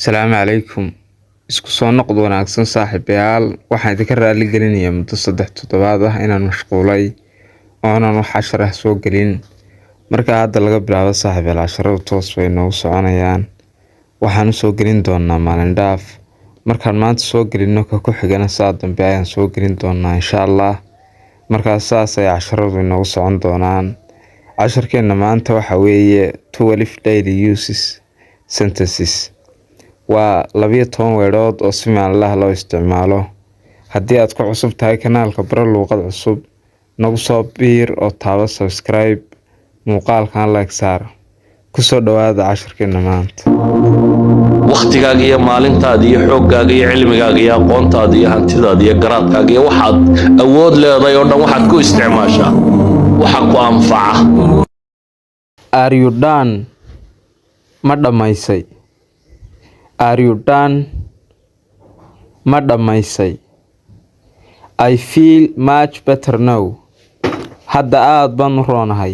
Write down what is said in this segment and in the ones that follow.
Asalaamu calaykum. Isku soo noqod wanaagsan saaxiibayaal. Waxaan idinka raali gelinayaa muddo 3 toddobaad ah inaan mashquulay oo aanan wax cashar ah soo gelin. Marka hadda laga bilaabo saaxiibayaal casharadu toos bay noogu soconayaan. Waxaan u soo gelin doonaa maalin dhaaf. Markaan maanta soo gelino ka ku xigana saa dambe ayaan soo gelin doonaa insha Allah. Markaas saas ay casharadu noogu socon doonaan. Casharkeena maanta waxa weeye 12 daily uses sentences. waa 12 weerood oo si maalinlaha loo isticmaalo. Haddii aad ku cusub tahay kanaalka Baro Luuqad Cusub, nagu soo biir oo taabo subscribe, muuqaalkan like saar. Ku soo dhawaada casharkeena maanta. waqtigaaga iyo maalintaada iyo xooggaaga iyo cilmigaaga iyo aqoontaada iyo hantidaada iyo garaadkaaga iyo waxaad awood leedahay oo dhan waxaad ku isticmaashaa waxa ku anfaca. Are you done? Ma dhamaysay? Are you done? Ma dhamaysay? I feel much better now. Hadda aad baan u roonahay.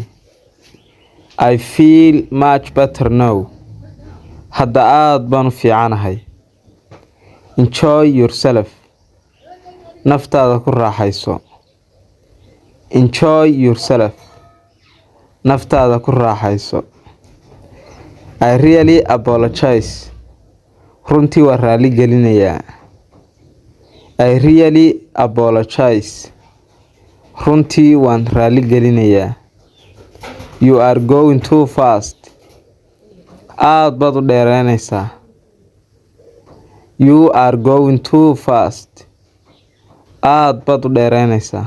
I feel much better now. Hadda aad baan u fiicanahay. Enjoy yourself. Naftaada ku raaxayso. Enjoy yourself. Naftaada ku raaxayso. I really apologize. Runtii waan raali gelinayaa. I really apologize. Runtii waan raali gelinayaa. You are going too fast. Aad baad u dheeraynaysaa. You are going too fast. Aad baad u dheeraynaysaa.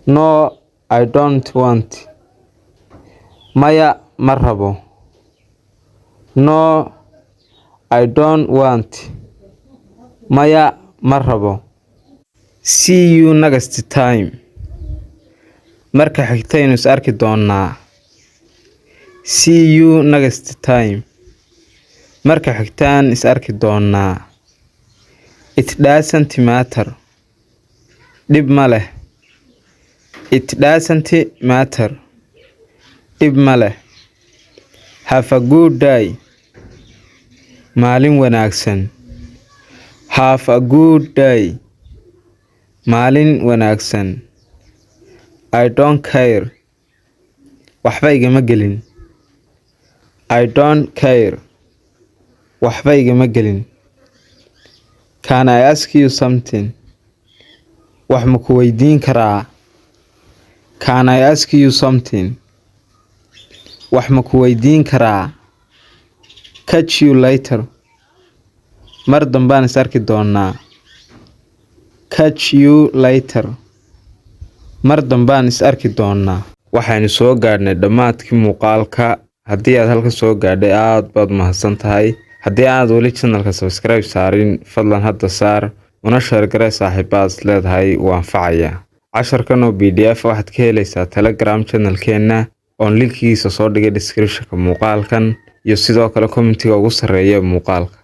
No, I don't want. Maya ma rabo. No, I don't want. Maya ma rabo. See you next time. Marka xigtaynu is arki doonaa. See you next time. Marka xigtaan is arki doonaa. It doesn't matter. Dhib ma leh. It doesn't matter. Dhib ma leh. Have a good day. Maalin wanaagsan. Have a good day. Maalin wanaagsan. I don't care. Waxba igama gelin. I don't care. Waxba igama gelin. Can I ask you something? Wax ma ku weydiin karaa? Can I ask you something? Wax ma ku weydiin karaa? Catch you later. Mar dambaan is arki doonaa. Catch you later. Mar dambaan is arki doonaa. Waxaynu soo gaadhnay dhammaadkii muuqaalka. Haddii aad halka soo gaadhay aad baad mahadsan tahay. Haddii aad weli channelka subscribe saarin, fadlan hadda saar. Una share garee saaxiibaad leedahay waa anfacaya. Casharkan oo PDF waxaad ka helaysaa Telegram channelkeena oo linkigiisa soo dhigay description-ka muuqaalkan iyo sidoo kale commentiga ugu sarreeya muuqaalka.